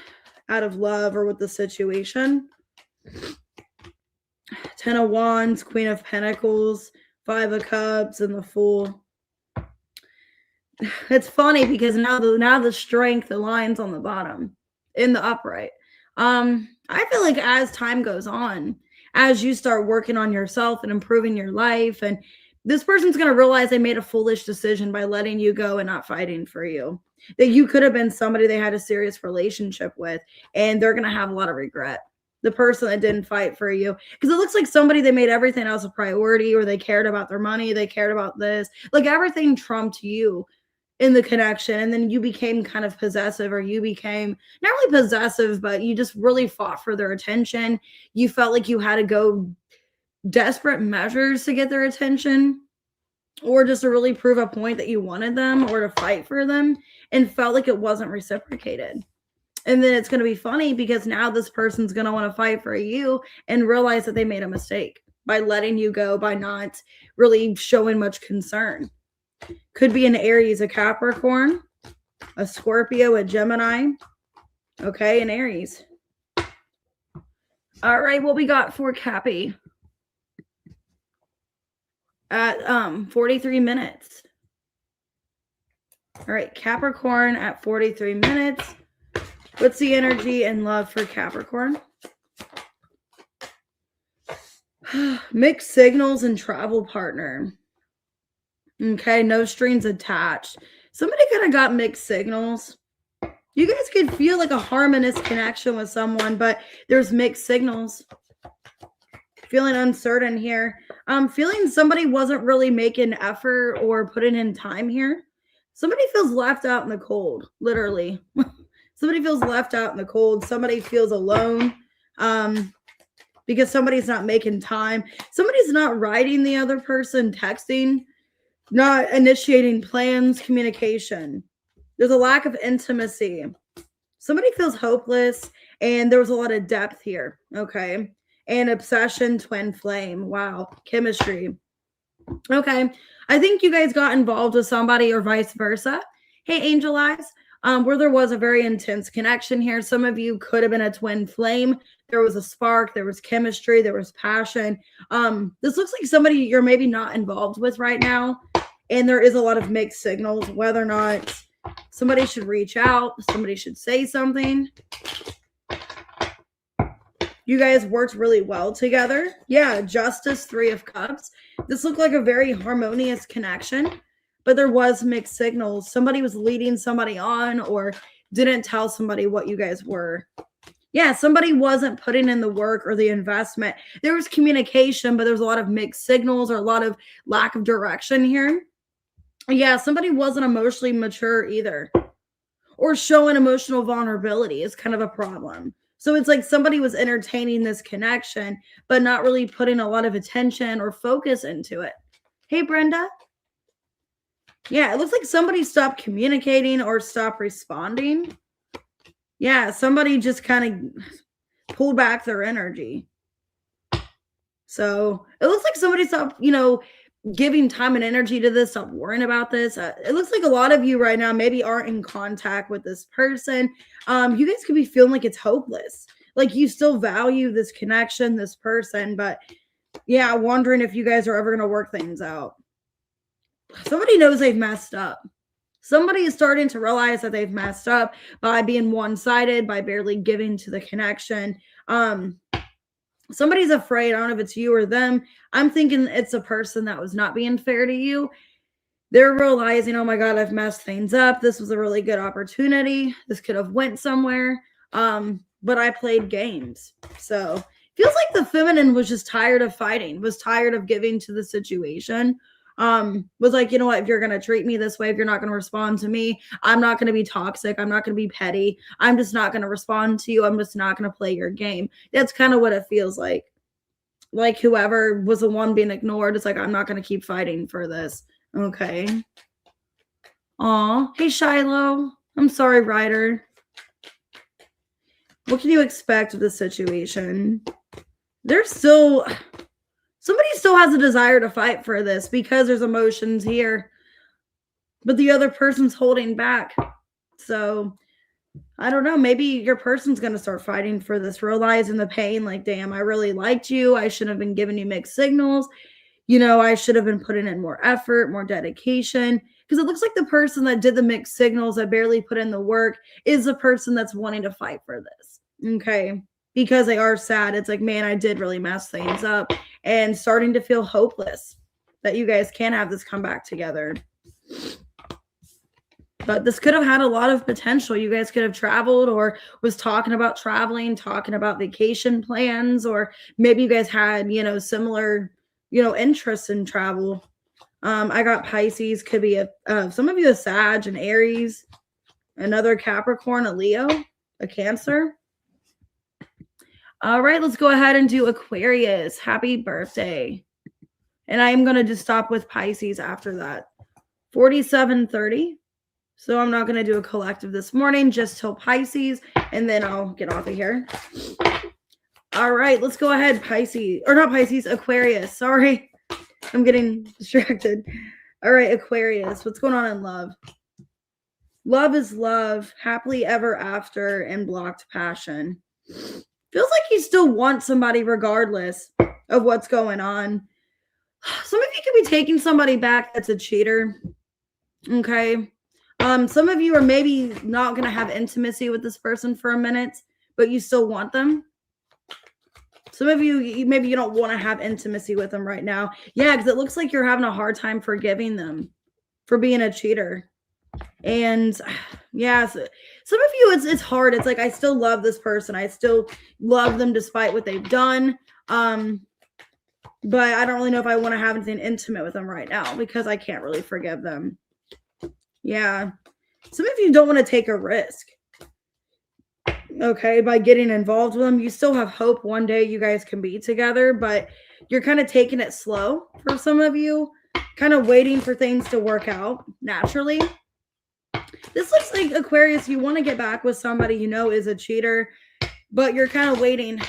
[SPEAKER 1] out of love or with the situation? 10 of Wands, Queen of Pentacles, 5 of Cups, and the Fool. It's funny because now the strength aligns on the bottom in the upright. I feel like as time goes on, as you start working on yourself and improving your life, and this person's going to realize they made a foolish decision by letting you go and not fighting for you. That you could have been somebody they had a serious relationship with, and they're going to have a lot of regret. The person that didn't fight for you, because it looks like somebody they made everything else a priority, or they cared about their money, they cared about this, like everything trumped you in the connection, and then you became kind of possessive, or you became not really possessive, but you just really fought for their attention. You felt like you had to go desperate measures to get their attention, or just to really prove a point that you wanted them, or to fight for them, and felt like it wasn't reciprocated. And then it's going to be funny because now this person's going to want to fight for you and realize that they made a mistake by letting you go, by not really showing much concern. Could be an Aries, a Capricorn, a Scorpio, a Gemini. Okay, an Aries. All right, what we got for Cappy at 43 minutes. All right, Capricorn at 43 minutes. What's the energy and love for Capricorn? Mixed signals and travel partner. Okay, no strings attached. Somebody kind of got mixed signals. You guys could feel like a harmonious connection with someone, but there's mixed signals. Feeling uncertain here. Feeling somebody wasn't really making effort or putting in time here. Somebody feels left out in the cold, literally. Somebody feels left out in the cold. Somebody feels alone because somebody's not making time. Somebody's not writing the other person, texting, not initiating plans, communication. There's a lack of intimacy. Somebody feels hopeless, and there was a lot of depth here, okay? And obsession, twin flame. Wow, chemistry. Okay, I think you guys got involved with somebody or vice versa. Hey, Angel Eyes. Where there was a very intense connection here. Some of you could have been a twin flame. There was a spark. There was chemistry. There was passion. This looks like somebody you're maybe not involved with right now. And there is a lot of mixed signals, whether or not somebody should reach out. Somebody should say something. You guys worked really well together. Yeah, Justice, 3 of Cups. This looked like a very harmonious connection. But there was mixed signals. Somebody was leading somebody on, or didn't tell somebody what you guys were. Yeah, somebody wasn't putting in the work or the investment. There was communication, but there was a lot of mixed signals or a lot of lack of direction here. Yeah, somebody wasn't emotionally mature either. or showing emotional vulnerability is kind of a problem. So it's like somebody was entertaining this connection, but not really putting a lot of attention or focus into it. Hey, Brenda. Yeah, it looks like somebody stopped communicating or stopped responding. Yeah, somebody just kind of pulled back their energy. So it looks like somebody stopped, giving time and energy to this, stop worrying about this. It looks like a lot of you right now maybe aren't in contact with this person. You guys could be feeling like it's hopeless. Like you still value this connection, this person, but yeah, wondering if you guys are ever going to work things out. Somebody knows they've messed up. Somebody is starting to realize that they've messed up by being one-sided, by barely giving to the connection. Somebody's afraid. I don't know if it's you or them. I'm thinking it's a person that was not being fair to you. They're realizing, oh my God, I've messed things up. This was a really good opportunity. This could have went somewhere. But I played games. So feels like the feminine was just tired of fighting, was tired of giving to the situation. Was like, you know what, if you're going to treat me this way, if you're not going to respond to me, I'm not going to be toxic. I'm not going to be petty. I'm just not going to respond to you. I'm just not going to play your game. That's kind of what it feels like. Like whoever was the one being ignored, it's like, I'm not going to keep fighting for this. Okay. Aw, hey, Shiloh. I'm sorry, Ryder. What can you expect of the situation? Somebody still has a desire to fight for this because there's emotions here, but the other person's holding back. So I don't know. Maybe your person's going to start fighting for this, realizing the pain. Like, damn, I really liked you. I should have been giving you mixed signals. I should have been putting in more effort, more dedication. Because it looks like the person that did the mixed signals, that barely put in the work, is the person that's wanting to fight for this. Okay. Because they are sad. It's like, man, I did really mess things up, and starting to feel hopeless that you guys can't have this come back together. But this could have had a lot of potential. You guys could have traveled, or was talking about traveling, talking about vacation plans, or maybe you guys had, similar, interests in travel. I got Pisces, could be some of you a Sag, an Aries, another Capricorn, a Leo, a Cancer. All right, let's go ahead and do Aquarius. Happy birthday. And I am going to just stop with Pisces after that. 4730. So I'm not going to do a collective this morning, just till Pisces, and then I'll get off of here. All right, let's go ahead, Pisces. Or not Pisces, Aquarius. Sorry. I'm getting distracted. All right, Aquarius. What's going on in love? Love is love, happily ever after, and blocked passion. Feels like you still want somebody regardless of what's going on. Some of you could be taking somebody back that's a cheater. Okay. Some of you are maybe not going to have intimacy with this person for a minute, but you still want them. Some of you, maybe you don't want to have intimacy with them right now. Yeah, because it looks like you're having a hard time forgiving them for being a cheater. And yeah, some of you, it's hard. It's like, I still love this person. I still love them despite what they've done. But I don't really know if I want to have anything intimate with them right now because I can't really forgive them. Yeah. Some of you don't want to take a risk. Okay, by getting involved with them. You still have hope one day you guys can be together, but you're kind of taking it slow for some of you, kind of waiting for things to work out naturally. This looks like, Aquarius, you want to get back with somebody you know is a cheater, but you're kind of waiting.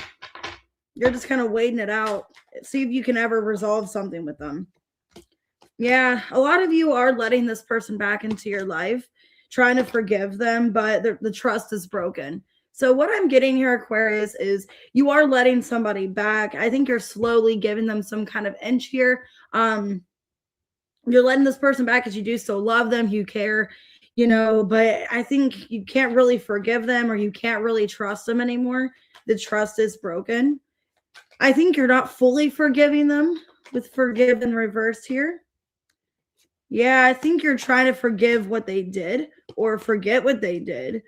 [SPEAKER 1] You're just kind of waiting it out. See if you can ever resolve something with them. Yeah, a lot of you are letting this person back into your life, trying to forgive them, but the trust is broken. So what I'm getting here, Aquarius, is you are letting somebody back. I think you're slowly giving them some kind of inch here. You're letting this person back because you do still love them, you care, but I think you can't really forgive them, or you can't really trust them anymore. The trust is broken. I think you're not fully forgiving them with forgive in reverse here. Yeah, I think you're trying to forgive what they did or forget what they did.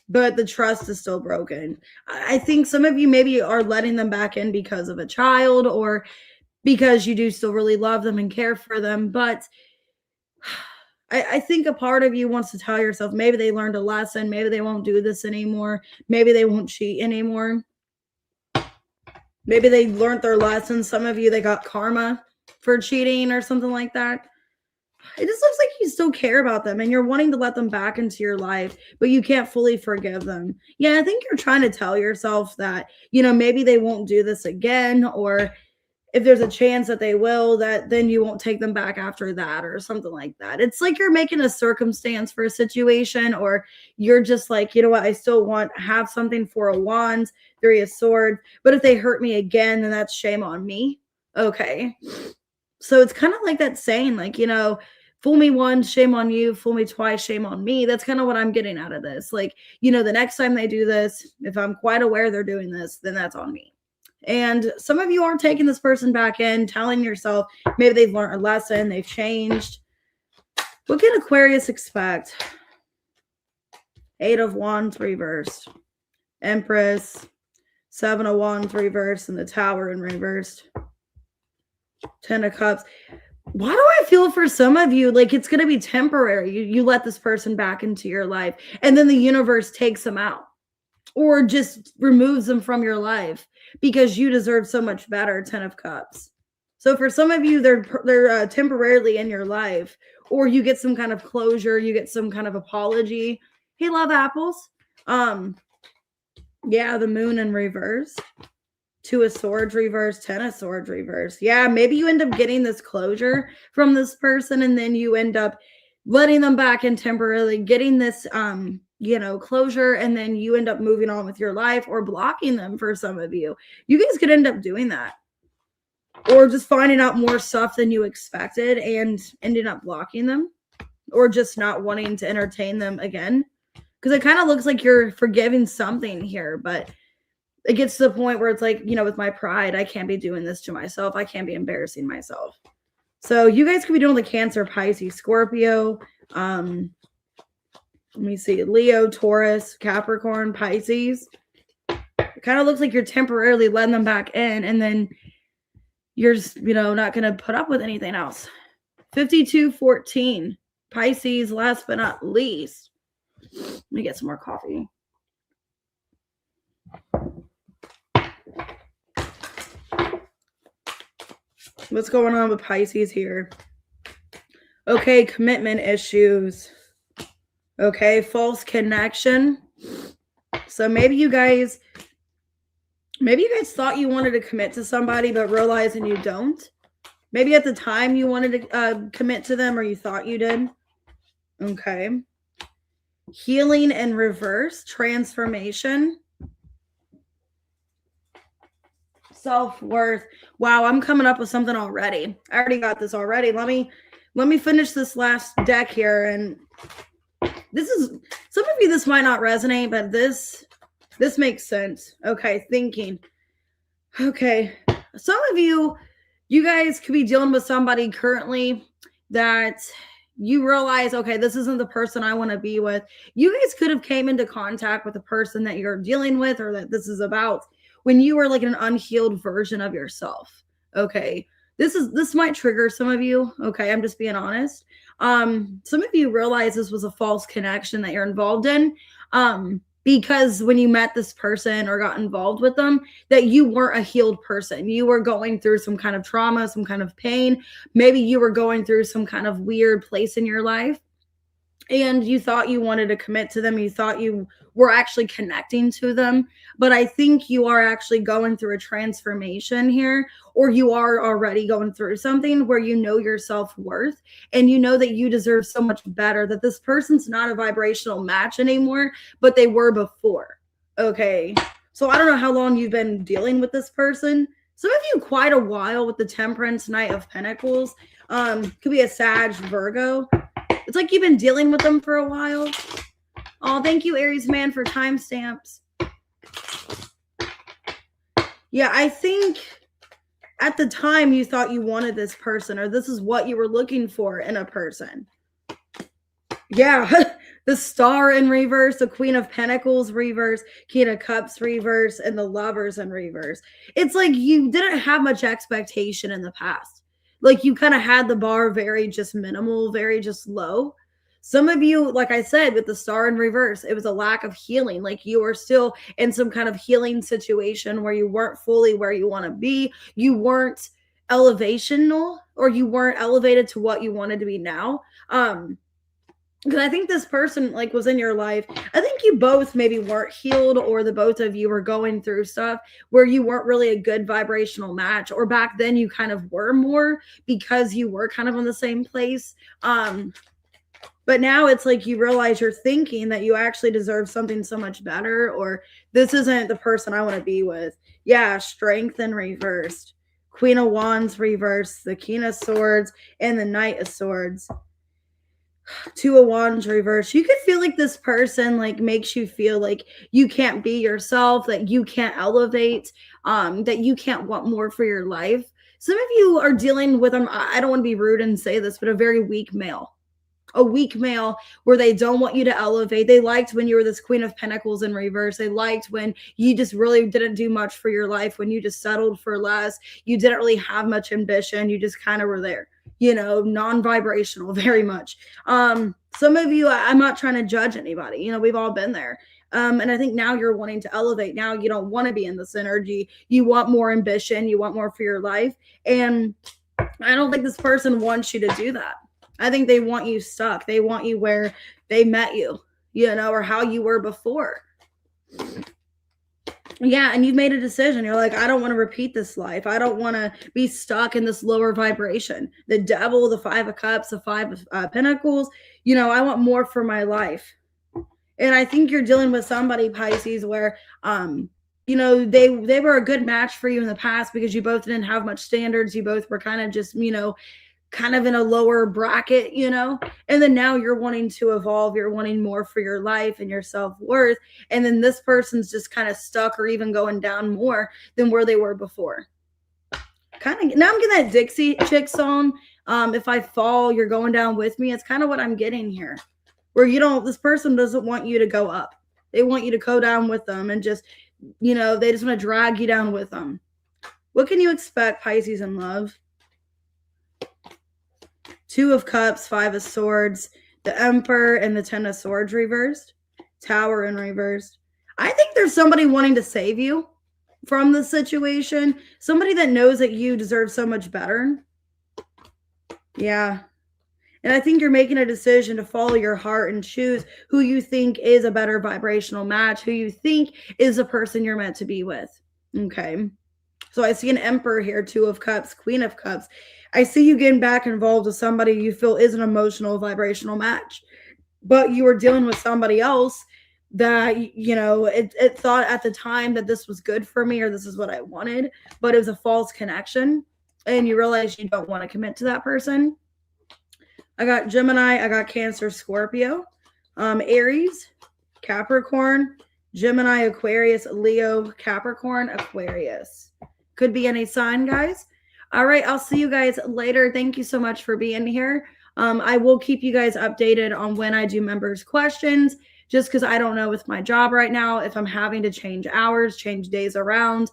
[SPEAKER 1] But the trust is still broken. I think some of you maybe are letting them back in because of a child, or because you do still really love them and care for them. But I think a part of you wants to tell yourself, maybe they learned a lesson. Maybe they won't do this anymore. Maybe they won't cheat anymore. Maybe they learned their lesson. Some of you, they got karma for cheating or something like that. It just looks like you still care about them and you're wanting to let them back into your life, but you can't fully forgive them. Yeah, I think you're trying to tell yourself that, maybe they won't do this again, or if there's a chance that they will, that then you won't take them back after that or something like that. It's like you're making a circumstance for a situation, or you're just like, you know what, I still have something. 4 of Wands, 3 of Swords, but if they hurt me again, then that's shame on me. Okay. So it's kind of like that saying, like, fool me once, shame on you. Fool me twice, shame on me. That's kind of what I'm getting out of this. Like, the next time they do this, if I'm quite aware they're doing this, then that's on me. And some of you aren't taking this person back in, telling yourself maybe they've learned a lesson, they've changed. What can Aquarius expect? 8 of Wands reversed. Empress. 7 of Wands reversed, and the Tower in reversed. 10 of Cups. Why do I feel for some of you like it's going to be temporary? You let this person back into your life, and then the universe takes them out or just removes them from your life because you deserve so much better. 10 of Cups. So for some of you, they're temporarily in your life, or you get some kind of closure, you get some kind of apology. Hey, love apples. Yeah, the Moon in reverse. 2 of Swords reverse, 10 of Swords reverse. Yeah, maybe you end up getting this closure from this person, and then you end up letting them back in temporarily, getting this closure, and then you end up moving on with your life, or blocking them. For some of you, you guys could end up doing that, or just finding out more stuff than you expected and ending up blocking them, or just not wanting to entertain them again, because it kind of looks like you're forgiving something here, but it gets to the point where it's like, with my pride, I can't be doing this to myself. I can't be embarrassing myself. So you guys could be doing the Cancer, Pisces, Scorpio. Let me see. Leo, Taurus, Capricorn, Pisces. It kind of looks like you're temporarily letting them back in, and then you're just, not going to put up with anything else. 52-14. Pisces, last but not least. Let me get some more coffee. What's going on with Pisces here? Okay, commitment issues. Okay, false connection. So maybe you guys thought you wanted to commit to somebody, but realizing you don't. Maybe at the time you wanted to commit to them, or you thought you did. Okay. Healing in reverse, transformation. Self-worth. Wow, I'm coming up with something already. I already got this already. Let me finish this last deck here, and this is, some of you, this might not resonate, but this makes sense. Okay, thinking. Okay, some of you guys could be dealing with somebody currently that you realize, okay, this isn't the person I want to be with. You guys could have came into contact with the person that you're dealing with, or that this is about, when you were like an unhealed version of yourself. Okay. This might trigger some of you. Okay. I'm just being honest. Some of you realize this was a false connection that you're involved in. Because when you met this person or got involved with them, that you weren't a healed person. You were going through some kind of trauma, some kind of pain. Maybe you were going through some kind of weird place in your life, and you thought you wanted to commit to them. You thought you were actually connecting to them. But I think you are actually going through a transformation here, or you are already going through something where you know your self-worth, and you know that you deserve so much better, that this person's not a vibrational match anymore, but they were before. Okay. So I don't know how long you've been dealing with this person. Some of you quite a while with the Temperance, Knight of Pentacles. Could be a Sag, Virgo. It's like you've been dealing with them for a while. Oh, thank you, Aries man, for timestamps. Yeah, I think at the time you thought you wanted this person, or this is what you were looking for in a person. Yeah, the Star in reverse, the Queen of Pentacles reverse, King of Cups reverse, and the Lovers in reverse. It's like you didn't have much expectation in the past. Like you kind of had the bar very just minimal, very just low. Some of you, like I said, with the star in reverse, it was a lack of healing. Like you were still in some kind of healing situation where you weren't fully where you want to be. You weren't elevational, or you weren't elevated to what you wanted to be now. Because I think this person like was in your life. I think you both maybe weren't healed, or the both of you were going through stuff where you weren't really a good vibrational match, or back then you kind of were more because you were kind of in the same place. But now it's like you realize you're thinking that you actually deserve something so much better, or this isn't the person I want to be with. Yeah, Strength in reversed, Queen of Wands reversed, the King of Swords, and the Knight of Swords. Two of Wands reverse. You could feel like this person like makes you feel like you can't be yourself, that you can't elevate, that you can't want more for your life. Some of you are dealing with them. I don't want to be rude and say this, but a very weak male. A weak male where they don't want you to elevate. They liked when you were this Queen of Pentacles in reverse. They liked when you just really didn't do much for your life, when you just settled for less. You didn't really have much ambition. You just kind of were there, you know, non-vibrational very much. Some of you, I'm not trying to judge anybody. You know, we've all been there. And I think now you're wanting to elevate. Now you don't want to be in this energy. You want more ambition. You want more for your life. And I don't think this person wants you to do that. I think they want you stuck. They want you where they met you, you know, or how you were before. Yeah, and you've made a decision. You're like, I don't want to repeat this life. I don't want to be stuck in this lower vibration. The Devil, the Five of Cups, the Five of Pentacles. You know, I want more for my life. And I think you're dealing with somebody, Pisces, where you know, they were a good match for you in the past because you both didn't have much standards. You both were kind of just, you know, kind of in a lower bracket, you know, and then now you're wanting to evolve. You're wanting more for your life and your self-worth. And then this person's just kind of stuck or even going down more than where they were before. Kind of, now I'm getting that Dixie Chick song. If I fall, you're going down with me. It's kind of what I'm getting here, where you don't, this person doesn't want you to go up. They want you to go down with them and just, you know, they just want to drag you down with them. What can you expect, Pisces, in love? Two of Cups, Five of Swords, the Emperor, and the Ten of Swords reversed. Tower in reversed. I think there's somebody wanting to save you from the situation. Somebody that knows that you deserve so much better. Yeah. And I think you're making a decision to follow your heart and choose who you think is a better vibrational match, who you think is the person you're meant to be with. Okay. So I see an Emperor here, Two of Cups, Queen of Cups. I see you getting back involved with somebody you feel is an emotional vibrational match, but you were dealing with somebody else that, you know, it thought at the time that this was good for me or this is what I wanted, but it was a false connection. And you realize you don't want to commit to that person. I got Gemini, I got Cancer, Scorpio, Aries, Capricorn, Gemini, Aquarius, Leo, Capricorn, Aquarius. Could be any sign, guys. All right, I'll see you guys later. Thank you so much for being here. I will keep you guys updated on when I do members' questions, just because I don't know with my job right now if I'm having to change hours, change days around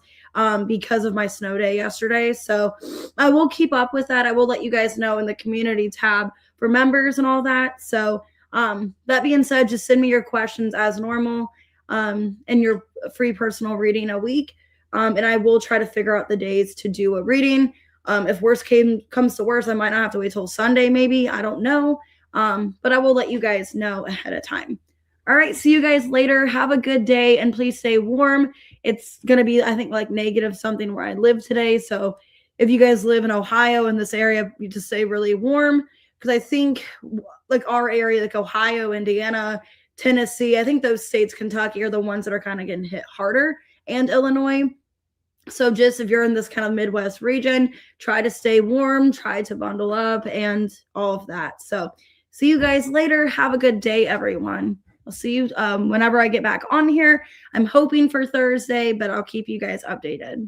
[SPEAKER 1] because of my snow day yesterday. So I will keep up with that. I will let you guys know in the community tab for members and all that. So that being said, just send me your questions as normal and your free personal reading a week. And I will try to figure out the days to do a reading. If worst comes to worst, I might not have to wait till Sunday, maybe. I don't know. But I will let you guys know ahead of time. All right. See you guys later. Have a good day and please stay warm. It's going to be, I think, like negative something where I live today. So if you guys live in Ohio in this area, you just stay really warm. Because I think like our area, like Ohio, Indiana, Tennessee, I think those states, Kentucky, are the ones that are kind of getting hit harder, and Illinois. So just if you're in this kind of Midwest region, try to stay warm, try to bundle up and all of that. So see you guys later. Have a good day, everyone. I'll see you whenever I get back on here. I'm hoping for Thursday, but I'll keep you guys updated.